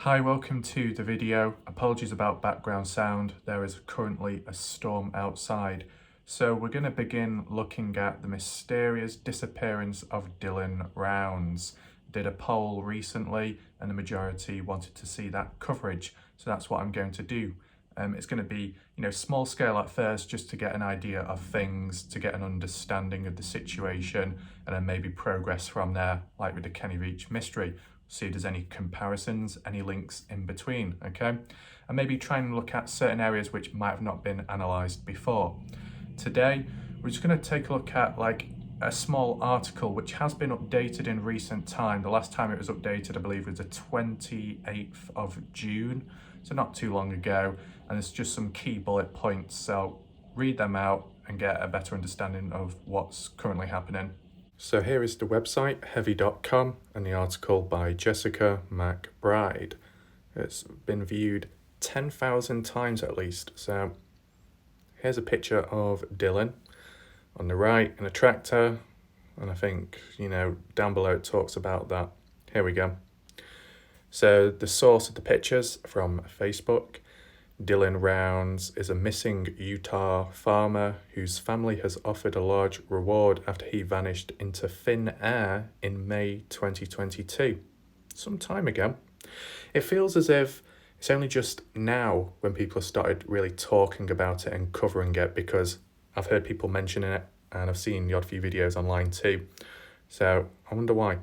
Hi, welcome to the video. Apologies about background sound. There is currently a storm outside. So we're going to begin looking at the mysterious disappearance of Dylan Rounds. Did a poll recently and the majority wanted to see that coverage. So that's what I'm going to do. It's going to be, small scale at first, just to get an idea of things, to get an understanding of the situation, and then maybe progress from there, like with the Kenny Veach mystery. See if there's any comparisons, any links in between, okay? And maybe try and look at certain areas which might have not been analysed before. Today, we're just going to take a look at like a small article which has been updated in recent time. The last time it was updated, I believe, was the 28th of June, so not too long ago. And it's just some key bullet points, so read them out and get a better understanding of what's currently happening. So here is the website, heavy.com, and the article by Jessica McBride. It's been viewed 10,000 times at least. So here's a picture of Dylan on the right in a tractor, and I think, down below it talks about that. Here we go. So the source of the pictures from Facebook. Dylan Rounds is a missing Utah farmer whose family has offered a large reward after he vanished into thin air in May 2022, some time ago. It feels as if it's only just now when people have started really talking about it and covering it, because I've heard people mentioning it and I've seen the odd few videos online too. So I wonder why.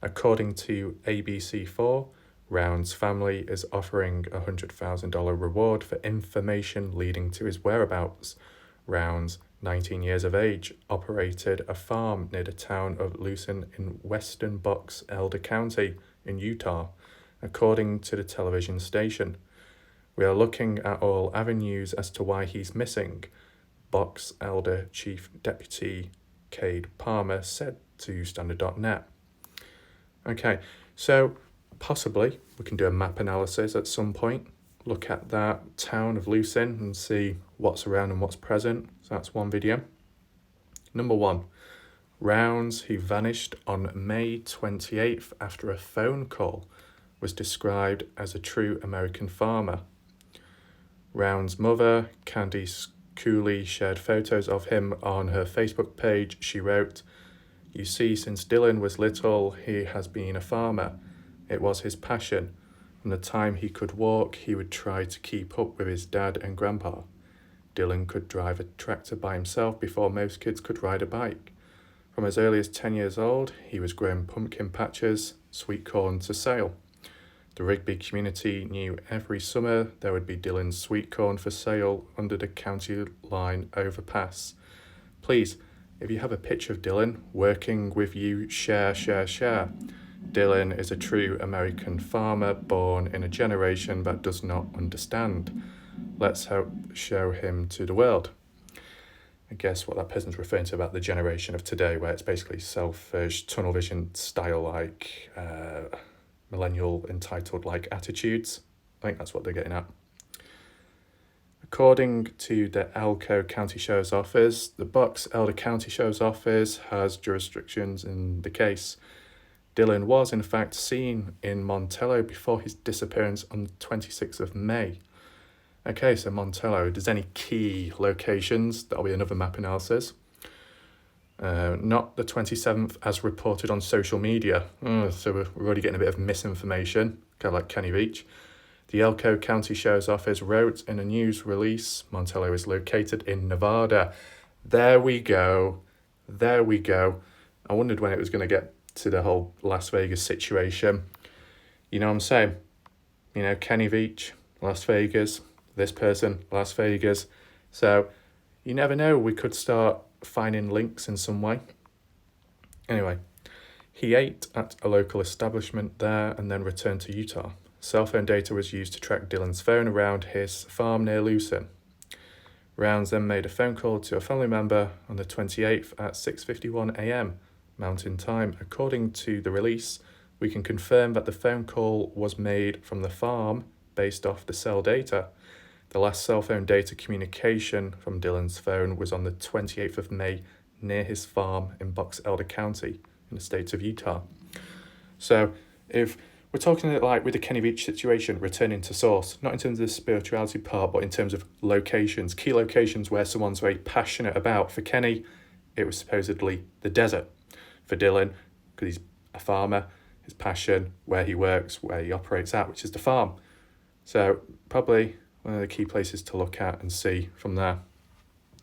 According to ABC4, Rounds' family is offering a $100,000 reward for information leading to his whereabouts. Rounds, 19 years of age, operated a farm near the town of Lucin in western Box Elder County in Utah, according to the television station. We are looking at all avenues as to why he's missing, Box Elder Chief Deputy Cade Palmer said to Standard.net. Okay, so possibly we can do a map analysis at some point, look at that town of Lucin and see what's around and what's present. So that's one video. Number one, Rounds, who vanished on May 28th after a phone call, was described as a true American farmer. Rounds' mother, Candice Cooley, shared photos of him on her Facebook page. She wrote, "You see, since Dylan was little, he has been a farmer. It was his passion. From the time he could walk, he would try to keep up with his dad and grandpa. Dylan could drive a tractor by himself before most kids could ride a bike. From as early as 10 years old, he was growing pumpkin patches, sweet corn to sale. The Rigby community knew every summer there would be Dylan's sweet corn for sale under the county line overpass. Please, if you have a picture of Dylan working with you, share. Dylan is a true American farmer born in a generation that does not understand. Let's help show him to the world." I guess what that person's referring to about the generation of today, where it's basically selfish, tunnel vision style, like millennial entitled like attitudes. I think that's what they're getting at. According to the Elko County Sheriff's Office, the Box Elder County Sheriff's Office has jurisdictions in the case. Dylan was in fact seen in Montello before his disappearance on the 26th of May. Okay, so Montello, if there's any key locations, that'll be another map analysis. Not the 27th as reported on social media. So we're already getting a bit of misinformation, kind of like Kenny Veach. The Elko County Sheriff's Office wrote in a news release, Montello is located in Nevada. There we go. I wondered when it was going to get to the whole Las Vegas situation. You know what I'm saying? Kenny Veach, Las Vegas, this person, Las Vegas. So you never know, we could start finding links in some way. Anyway, he ate at a local establishment there and then returned to Utah. Cell phone data was used to track Dylan's phone around his farm near Lucin. Rounds then made a phone call to a family member on the 28th at 6:51 a.m. Mountain Time. According to the release, we can confirm that the phone call was made from the farm based off the cell data. The last cell phone data communication from Dylan's phone was on the 28th of May near his farm in Box Elder County in the state of Utah. So if We're talking like with the Kenny Veach situation, returning to source, not in terms of the spirituality part, but in terms of locations, key locations where someone's very passionate about. For Kenny, it was supposedly the desert. For Dylan, because he's a farmer, his passion, where he works, where he operates at, which is the farm. So probably one of the key places to look at and see from there.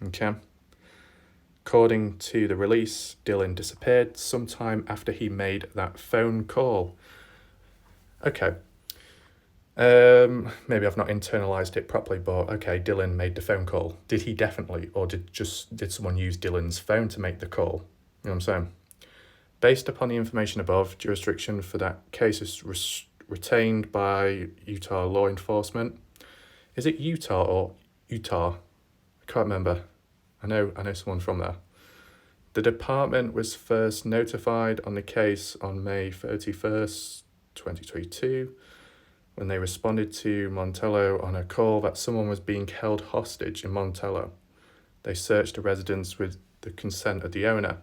Okay. According to the release, Dylan disappeared sometime after he made that phone call. Okay. Maybe I've not internalized it properly, but okay, Dylan made the phone call. Did he definitely, or did someone use Dylan's phone to make the call? You know what I'm saying? Based upon the information above, jurisdiction for that case is retained by Utah law enforcement. Is it Utah or Utah? I can't remember. I know someone from there. The department was first notified on the case on May 31st, 2022, when they responded to Montello on a call that someone was being held hostage in Montello. They searched the residence with the consent of the owner.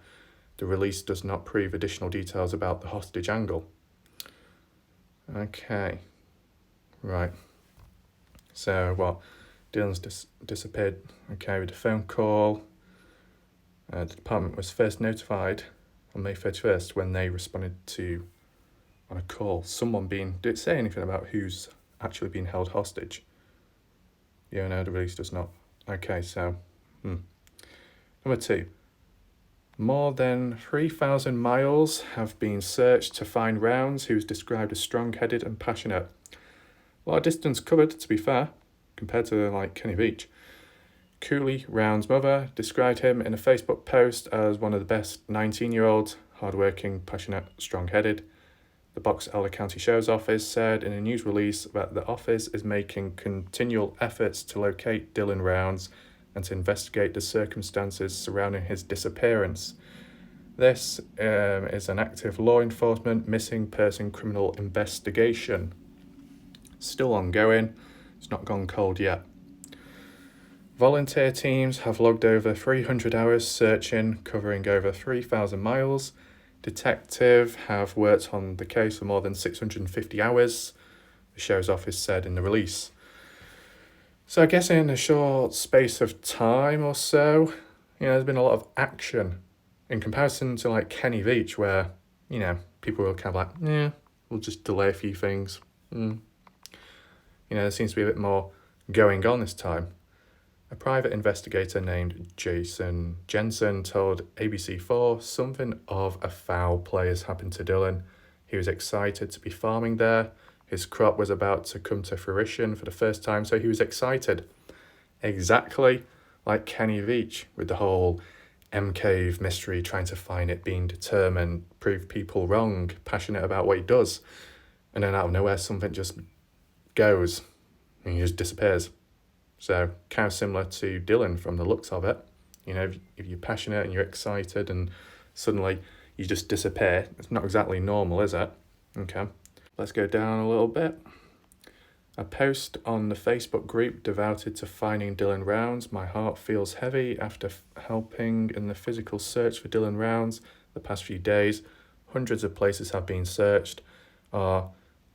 The release does not prove additional details about the hostage angle. Okay. Right. So what? Dylan's disappeared. Okay, with a phone call. The department was first notified on May 31st when they responded to on a call. Did it say anything about who's actually being held hostage? Yeah, no, the release does not. Okay, so number 2. More than 3,000 miles have been searched to find Rounds, who's described as strong-headed and passionate. A lot of distance covered, to be fair, compared to like Kenny Veach. Cooley, Round's mother, described him in a Facebook post as one of the best 19-year-olds, hardworking, passionate, strong-headed. The Box Elder County Sheriff's Office said in a news release that the office is making continual efforts to locate Dylan Rounds and to investigate the circumstances surrounding his disappearance. This is an active law enforcement missing person criminal investigation. Still ongoing. It's not gone cold yet. Volunteer teams have logged over 300 hours searching, covering over 3,000 miles. Detectives have worked on the case for more than 650 hours, the Sheriff's Office said in the release. So I guess in a short space of time or so, there's been a lot of action in comparison to like Kenny Veach, where, people were kind of like, yeah, we'll just delay a few things. There seems to be a bit more going on this time. A private investigator named Jason Jensen told ABC4 something of a foul play has happened to Dylan. He was excited to be farming there. His crop was about to come to fruition for the first time, so he was excited. Exactly like Kenny Veach with the whole M-Cave mystery, trying to find it, being determined, prove people wrong, passionate about what he does. And then out of nowhere, something just goes and he just disappears. So kind of similar to Dylan from the looks of it. If you're passionate and you're excited and suddenly you just disappear, it's not exactly normal, is it? Okay, let's go down a little bit. A post on the Facebook group devoted to finding Dylan Rounds. My heart feels heavy after helping in the physical search for Dylan Rounds the past few days. Hundreds of places have been searched. Our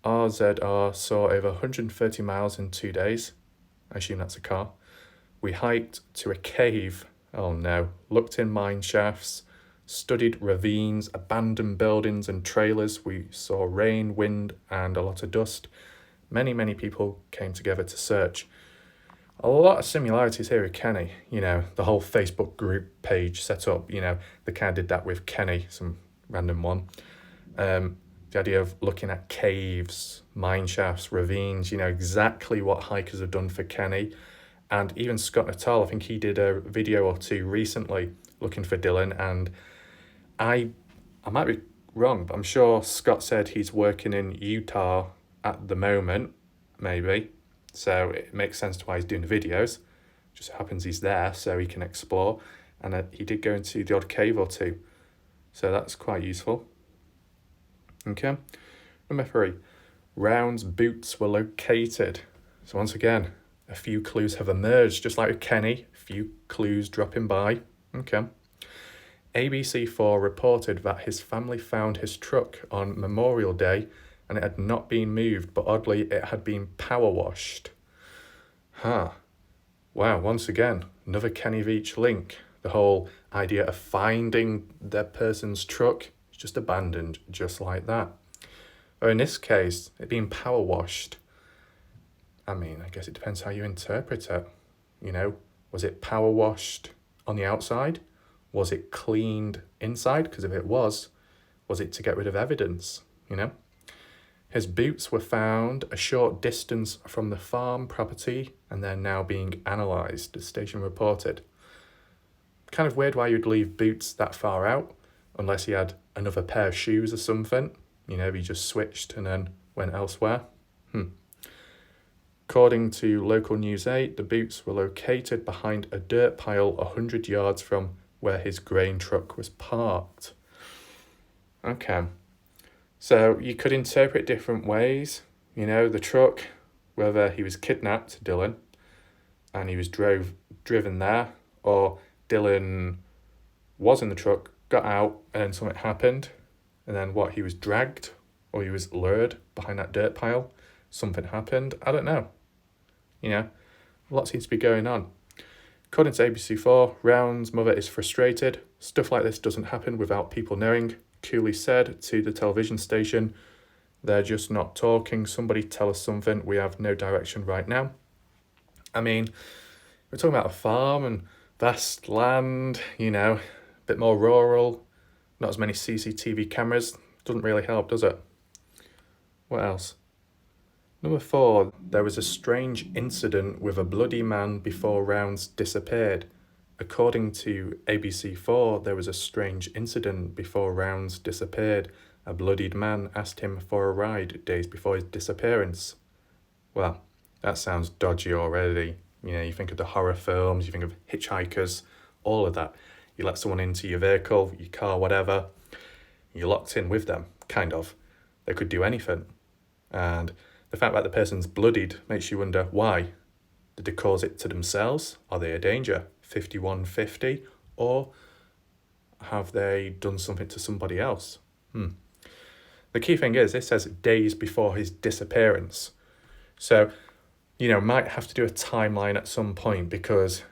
RZR saw over 130 miles in 2 days. I assume that's a car. We hiked to a cave. Oh no. Looked in mine shafts, studied ravines, abandoned buildings and trailers. We saw rain, wind, and a lot of dust. Many, many people came together to search. A lot of similarities here with Kenny. The whole Facebook group page set up. They kind of did that with Kenny, some random one. The idea of looking at caves, mine shafts, ravines, exactly what hikers have done for Kenny. And even Scott Natal, I think he did a video or two recently looking for Dylan. And I might be wrong, but I'm sure Scott said he's working in Utah at the moment, maybe. So it makes sense to why he's doing the videos. Just happens he's there so he can explore. And he did go into the odd cave or two. So that's quite useful. Okay. Number 3. Rounds' boots were located. So once again, a few clues have emerged, just like with Kenny. A few clues dropping by. Okay. ABC4 reported that his family found his truck on Memorial Day and it had not been moved, but oddly it had been power washed. Wow, once again, another Kenny Veach link. The whole idea of finding the person's truck is just abandoned just like that. Or in this case, it being power washed. I mean, I guess it depends how you interpret it. You know, was it power washed on the outside? Was it cleaned inside? Because if it was it to get rid of evidence, you know? His boots were found a short distance from the farm property and they're now being analysed, the station reported. Kind of weird why you'd leave boots that far out, unless he had another pair of shoes or something. You know, he just switched and then went elsewhere. According to local News 8, the boots were located behind a dirt pile 100 yards from where his grain truck was parked. Okay. So you could interpret different ways. You know, the truck, whether he was kidnapped, Dylan, and he was driven there, or Dylan was in the truck, got out, and then something happened, and then he was dragged, or he was lured behind that dirt pile, something happened, I don't know. You know, a lot seems to be going on. According to ABC4, Round's mother is frustrated. Stuff like this doesn't happen without people knowing. Cooley said to the television station, "They're just not talking. Somebody tell us something. We have no direction right now." I mean, we're talking about a farm and vast land, you know, a bit more rural, not as many CCTV cameras. Doesn't really help, does it? What else? Number 4, there was a strange incident with a bloody man before Rounds disappeared. According to ABC4, there was a strange incident before Rounds disappeared. A bloodied man asked him for a ride days before his disappearance. Well, that sounds dodgy already. You know, you think of the horror films, you think of hitchhikers, all of that. You let someone into your vehicle, your car, whatever, you're locked in with them, kind of. They could do anything. And the fact that the person's bloodied makes you wonder why. Did they cause it to themselves? Are they a danger? 5150? Or have they done something to somebody else? The key thing is, it says days before his disappearance. So, you know, might have to do a timeline at some point, because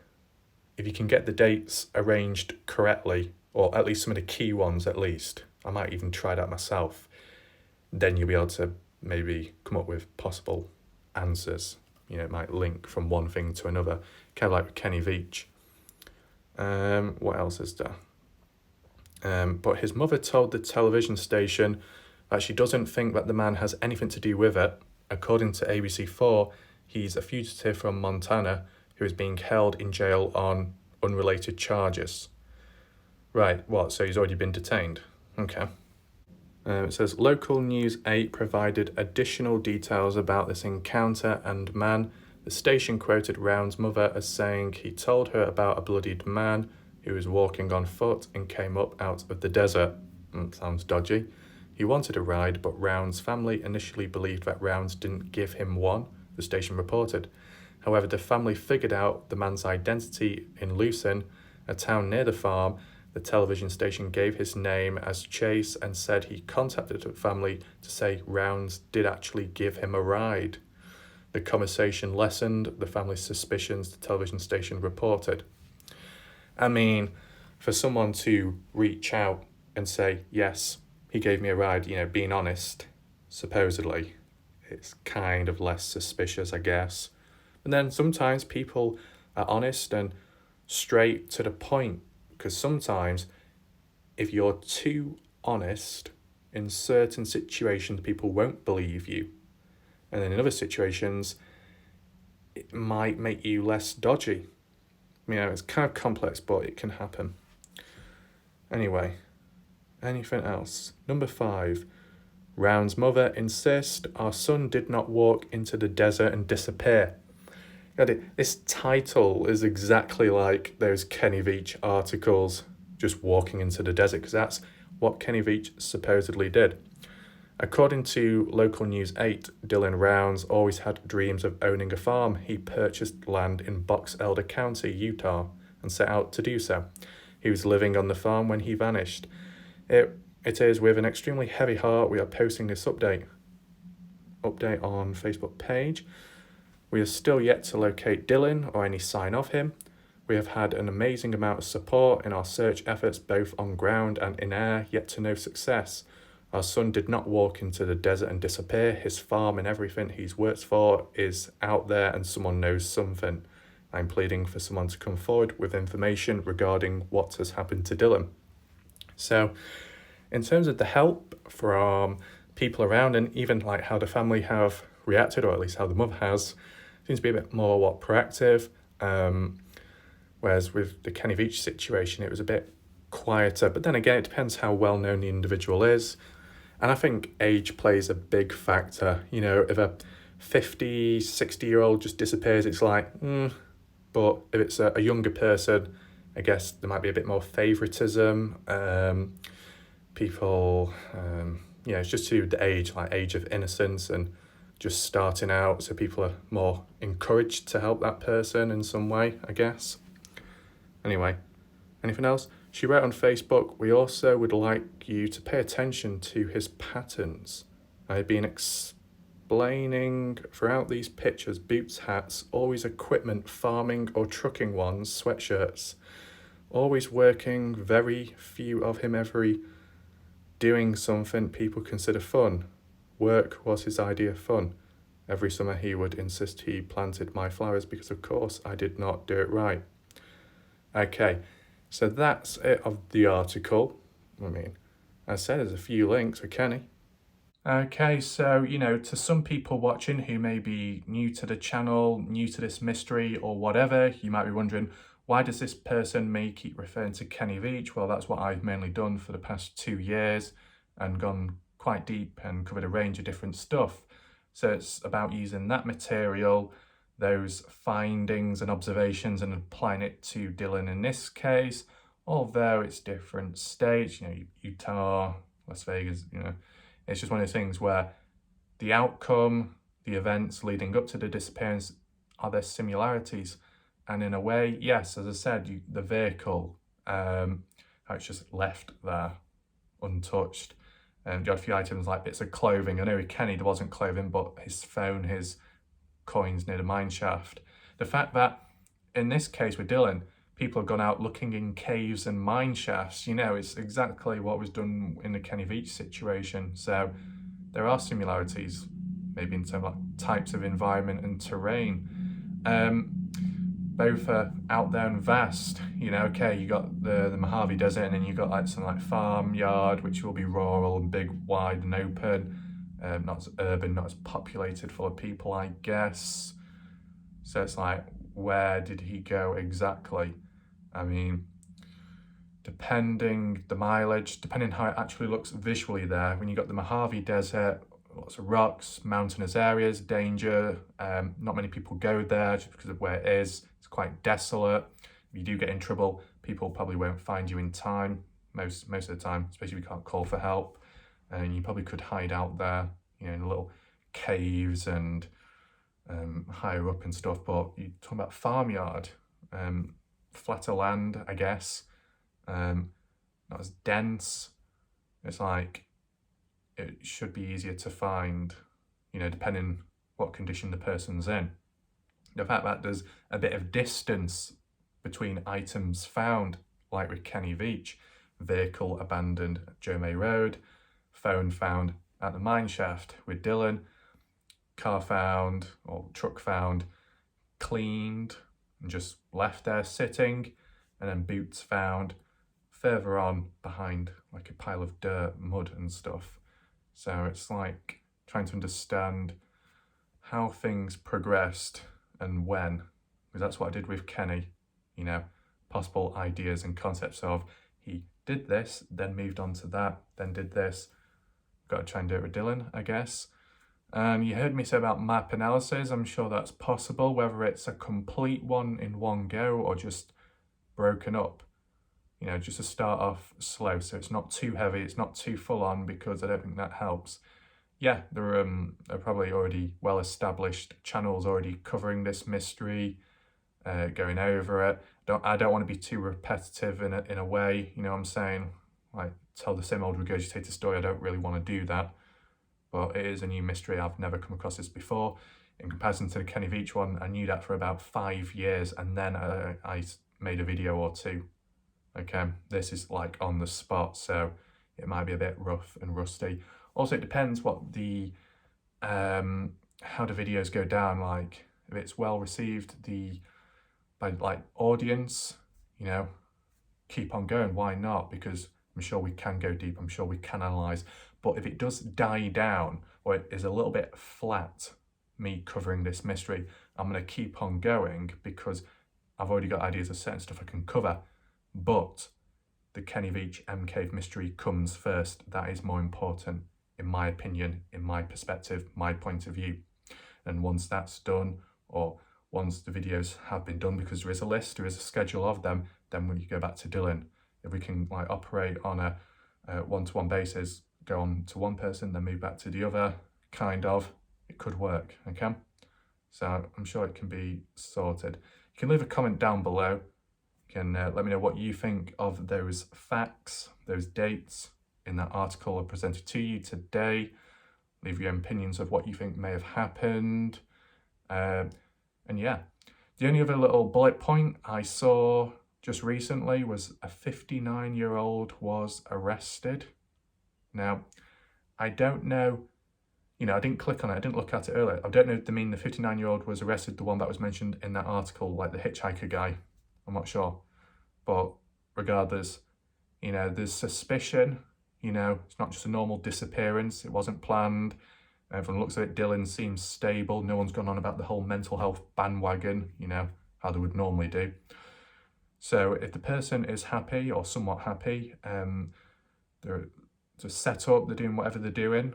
if you can get the dates arranged correctly, or at least some of the key ones at least, I might even try that myself, then you'll be able to maybe come up with possible answers. You know, it might link from one thing to another, kind of like with Kenny Veach. What else is there? But his mother told the television station that she doesn't think that the man has anything to do with it. According to ABC4, he's a fugitive from Montana who is being held in jail on unrelated charges. Right, what? So he's already been detained? Okay. It says local News 8 provided additional details about this encounter and man. The station quoted Round's mother as saying he told her about a bloodied man who was walking on foot and came up out of the desert. Sounds dodgy. He wanted a ride, but Round's family initially believed that Rounds didn't give him one, the station reported. However, the family figured out the man's identity in Lucin, a town near the farm. The television station gave his name as Chase and said he contacted the family to say Rounds did actually give him a ride. The conversation lessened the family's suspicions, the television station reported. I mean, for someone to reach out and say, yes, he gave me a ride, you know, being honest, supposedly, it's kind of less suspicious, I guess. And then sometimes people are honest and straight to the point. Because sometimes, if you're too honest, in certain situations, people won't believe you. And then in other situations, it might make you less dodgy. You know, it's kind of complex, but it can happen. Anyway, anything else? Number 5, Round's mother insists our son did not walk into the desert and disappear. This title is exactly like those Kenny Veach articles, just walking into the desert, because that's what Kenny Veach supposedly did. According to local News 8, Dylan Rounds always had dreams of owning a farm. He purchased land in Box Elder County, Utah, and set out to do so. He was living on the farm when he vanished. It is with an extremely heavy heart we are posting this update. update on Facebook page. We are still yet to locate Dylan or any sign of him. We have had an amazing amount of support in our search efforts both on ground and in air, yet to no success. Our son did not walk into the desert and disappear. His farm and everything he's worked for is out there and someone knows something. I'm pleading for someone to come forward with information regarding what has happened to Dylan. So in terms of the help from people around and even like how the family have reacted, or at least how the mother has, seems to be a bit more proactive. Whereas with the Kenny Veach situation, it was a bit quieter. But then again, it depends how well known the individual is. And I think age plays a big factor. You know, if a 50, 60-year-old just disappears, it's like, But if it's a younger person, I guess there might be a bit more favoritism. People, it's just to do with the age, like age of innocence and just starting out. So people are more encouraged to help that person in some way, I guess. Anyway, anything else? She wrote on Facebook, we also would like you to pay attention to his patterns. I've been explaining throughout these pictures, boots, hats, always equipment, farming or trucking ones, sweatshirts. Always working, very few of him every doing something people consider fun. Work was his idea of fun. Every summer he would insist he planted my flowers because of course I did not do it right. Okay, so that's it of the article. I mean, as I said, there's a few links for Kenny. Okay, so, to some people watching who may be new to the channel, new to this mystery or whatever, you might be wondering, why does this person may keep referring to Kenny Veach? Well, that's what I've mainly done for the past 2 years and gone quite deep and covered a range of different stuff. So it's about using that material, those findings and observations and applying it to Dylan in this case, although it's different states, Utah, Las Vegas, it's just one of those things where the outcome, the events leading up to the disappearance, are there similarities? And in a way, yes, as I said, the vehicle, how it's just left there untouched. You had a few items like bits of clothing. I know with Kenny there wasn't clothing, but his phone, his coins near the mine shaft. The fact that in this case with Dylan, people have gone out looking in caves and mine shafts, it's exactly what was done in the Kenny Veach situation. So there are similarities, maybe in terms of types of environment and terrain. Both are out there and vast. Okay, you got the Mojave Desert, and then you got some farmyard, which will be rural and big, wide and open. Not as urban, not as populated full of people, I guess. So it's where did he go exactly? I mean, depending the mileage, depending how it actually looks visually there, when you got the Mojave Desert, lots of rocks, mountainous areas, danger, not many people go there just because of where it is. It's quite desolate. If you do get in trouble, people probably won't find you in time, most of the time, especially if you can't call for help. And you probably could hide out there, in little caves and higher up and stuff. But you're talking about farmyard, flatter land, I guess, not as dense. It's it should be easier to find, depending what condition the person's in. The fact that there's a bit of distance between items found, like with Kenny Veach, vehicle abandoned at Jermay Road, phone found at the mine shaft with Dylan, car found or truck found, cleaned and just left there sitting, and then boots found further on behind a pile of dirt, mud and stuff. So it's trying to understand how things progressed and when, because that's what I did with Kenny, possible ideas and concepts of he did this, then moved on to that, then did this. Got to try and do it with Dylan, I guess. You heard me say about map analysis. I'm sure that's possible, whether it's a complete one in one go or just broken up. Just to start off slow, so it's not too heavy, it's not too full on, because I don't think that helps. Yeah, there are probably already well-established channels already covering this mystery, going over it. I don't want to be too repetitive in a way, what I'm saying, tell the same old regurgitated story. I don't really want to do that. but it is a new mystery. I've never come across this before. In comparison to the Kenny Veach one, I knew that for about 5 years, and then I made a video or two. Okay, this is like on the spot, so it might be a bit rough and rusty. Also, it depends what the how the videos go down. Like if it's well received by like audience, you know, keep on going. Why not? Because I'm sure we can go deep. I'm sure we can analyze. But if it does die down, or it is a little bit flat, me covering this mystery, I'm going to keep on going because I've already got ideas of certain stuff I can cover. But the Kenny Veach M Cave mystery comes first. That is more important, in my opinion, in my perspective, my point of view. And once that's done, or once the videos have been done, because there is a list, there is a schedule of them, then we go back to Dylan. If we can like operate on a one-to-one basis, go on to one person, then move back to the other, kind of, it could work, okay? So I'm sure it can be sorted. You can leave a comment down below. You can let me know what you think of those facts, those dates in that article I presented to you today. Leave your opinions of what you think may have happened. And yeah, the only other little bullet point I saw just recently was a 59-year-old was arrested. Now, I don't know, I didn't click on it, I didn't look at it earlier. I don't know if they mean the 59-year-old was arrested, the one that was mentioned in that article, like the hitchhiker guy. I'm not sure. But regardless, there's suspicion, it's not just a normal disappearance. It wasn't planned. From the looks of it, Dylan seems stable. No one's gone on about the whole mental health bandwagon, how they would normally do. So if the person is happy or somewhat happy, they're just set up, they're doing whatever they're doing,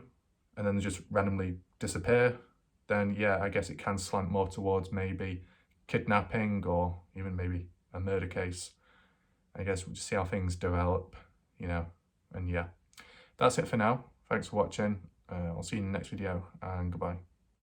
and then they just randomly disappear, then yeah, I guess it can slant more towards maybe kidnapping or even maybe a murder case. I guess we'll just see how things develop, and yeah. That's it for now. Thanks for watching. I'll see you in the next video, and goodbye.